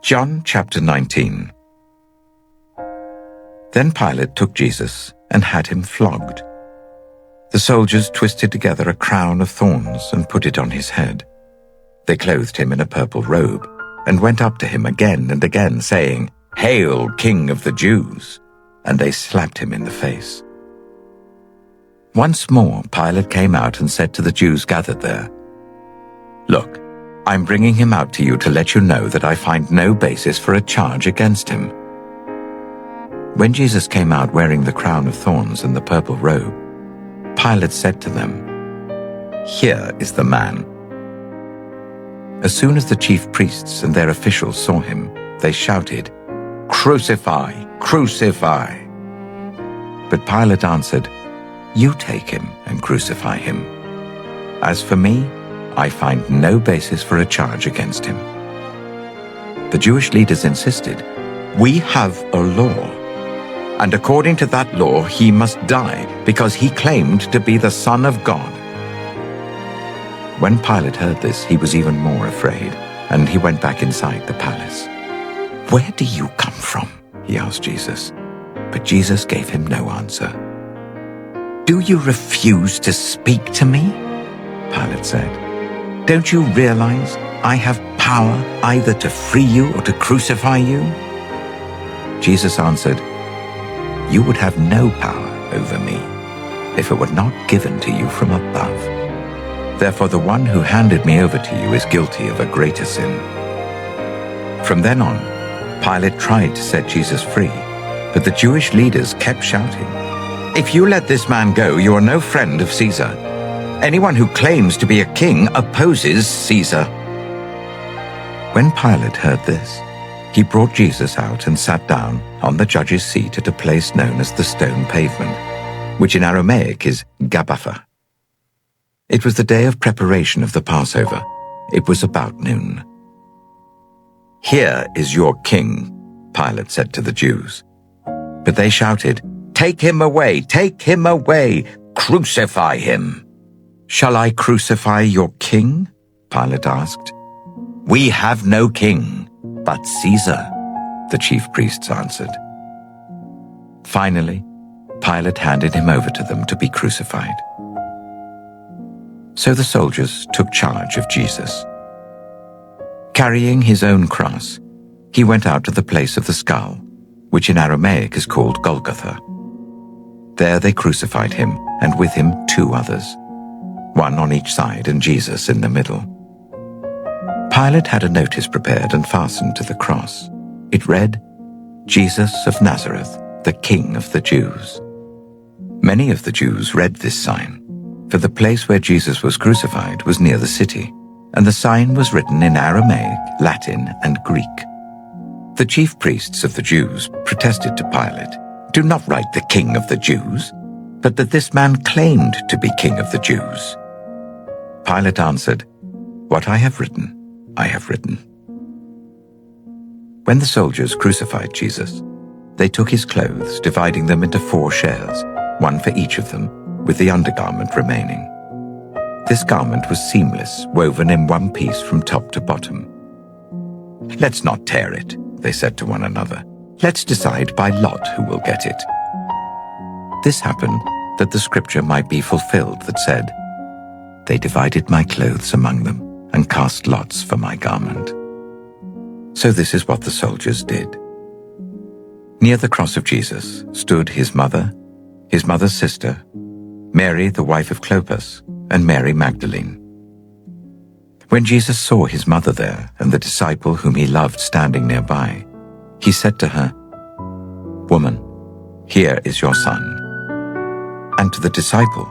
John chapter 19. Then Pilate took Jesus and had him flogged. The soldiers twisted together a crown of thorns and put it on his head. They clothed him in a purple robe and went up to him again and again, saying, "Hail, King of the Jews!" And they slapped him in the face. Once more Pilate came out and said to the Jews gathered there, "Look, I'm bringing him out to you to let you know that I find no basis for a charge against him." When Jesus came out wearing the crown of thorns and the purple robe, Pilate said to them, "Here is the man." As soon as the chief priests and their officials saw him, they shouted, "Crucify! Crucify!" But Pilate answered, "You take him and crucify him. As for me, I find no basis for a charge against him." The Jewish leaders insisted, "We have a law, and according to that law he must die because he claimed to be the Son of God." When Pilate heard this, he was even more afraid, and he went back inside the palace. "Where do you come from?" he asked Jesus. But Jesus gave him no answer. "Do you refuse to speak to me?" Pilate said. "Don't you realize I have power either to free you or to crucify you?" Jesus answered, "You would have no power over me if it were not given to you from above. Therefore the one who handed me over to you is guilty of a greater sin." From then on, Pilate tried to set Jesus free, but the Jewish leaders kept shouting, "If you let this man go, you are no friend of Caesar. Anyone who claims to be a king opposes Caesar." When Pilate heard this, he brought Jesus out and sat down on the judge's seat at a place known as the Stone Pavement, which in Aramaic is Gabbatha. It was the day of preparation of the Passover. It was about noon. "Here is your king," Pilate said to the Jews. But they shouted, "Take him away! Take him away! Crucify him!" "Shall I crucify your king?" Pilate asked. "We have no king but Caesar," the chief priests answered. Finally, Pilate handed him over to them to be crucified. So the soldiers took charge of Jesus. Carrying his own cross, he went out to the place of the skull, which in Aramaic is called Golgotha. There they crucified him, and with him 2 others, one on each side and Jesus in the middle. Pilate had a notice prepared and fastened to the cross. It read, "Jesus of Nazareth, the King of the Jews." Many of the Jews read this sign, for the place where Jesus was crucified was near the city, and the sign was written in Aramaic, Latin, and Greek. The chief priests of the Jews protested to Pilate, "Do not write the King of the Jews, but that this man claimed to be King of the Jews." Pilate answered, "What I have written, I have written." When the soldiers crucified Jesus, they took his clothes, dividing them into 4 shares, one for each of them, with the undergarment remaining. This garment was seamless, woven in one piece from top to bottom. "Let's not tear it," they said to one another. "Let's decide by lot who will get it." This happened that the scripture might be fulfilled that said, "They divided my clothes among them and cast lots for my garment." So this is what the soldiers did. Near the cross of Jesus stood his mother's sister, Mary the wife of Clopas, and Mary Magdalene. When Jesus saw his mother there and the disciple whom he loved standing nearby, he said to her, "Woman, here is your son." And to the disciple,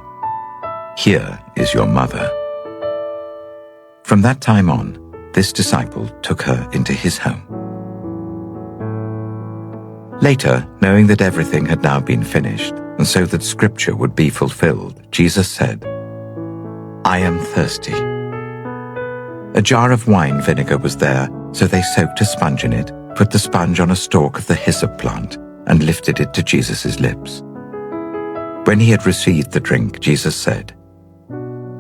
"Here is your mother." From that time on, this disciple took her into his home. Later, knowing that everything had now been finished, and so that scripture would be fulfilled, Jesus said, "I am thirsty." A jar of wine vinegar was there, so they soaked a sponge in it, put the sponge on a stalk of the hyssop plant, and lifted it to Jesus' lips. When he had received the drink, Jesus said,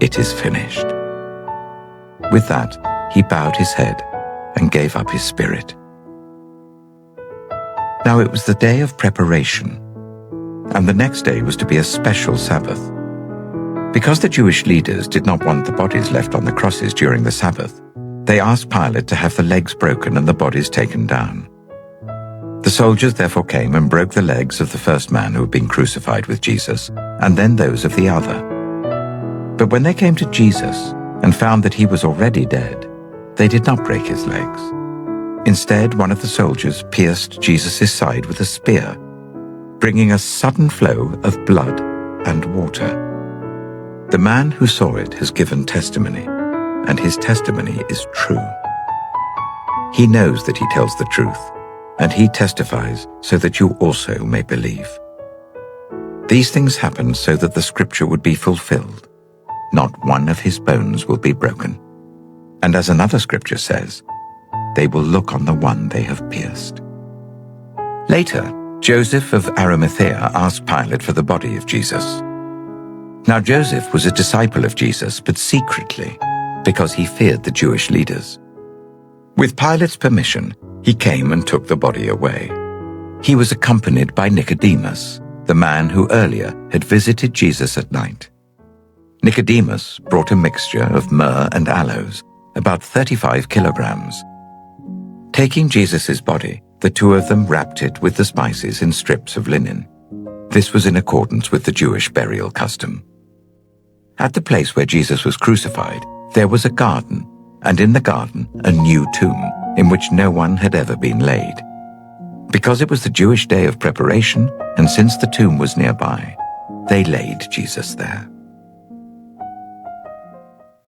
"It is finished." With that, he bowed his head and gave up his spirit. Now it was the day of preparation, and the next day was to be a special Sabbath. Because the Jewish leaders did not want the bodies left on the crosses during the Sabbath, they asked Pilate to have the legs broken and the bodies taken down. The soldiers therefore came and broke the legs of the first man who had been crucified with Jesus, and then those of the other. But when they came to Jesus and found that he was already dead, they did not break his legs. Instead, one of the soldiers pierced Jesus' side with a spear, bringing a sudden flow of blood and water. The man who saw it has given testimony, and his testimony is true. He knows that he tells the truth, and he testifies so that you also may believe. These things happened so that the scripture would be fulfilled. Not one of his bones will be broken. And as another scripture says, they will look on the one they have pierced. Later, Joseph of Arimathea asked Pilate for the body of Jesus. Now Joseph was a disciple of Jesus, but secretly, because he feared the Jewish leaders. With Pilate's permission, he came and took the body away. He was accompanied by Nicodemus, the man who earlier had visited Jesus at night. Nicodemus brought a mixture of myrrh and aloes, about 35 kilograms. Taking Jesus' body, the two of them wrapped it with the spices in strips of linen. This was in accordance with the Jewish burial custom. At the place where Jesus was crucified, there was a garden, and in the garden a new tomb, in which no one had ever been laid. Because it was the Jewish day of preparation, and since the tomb was nearby, they laid Jesus there.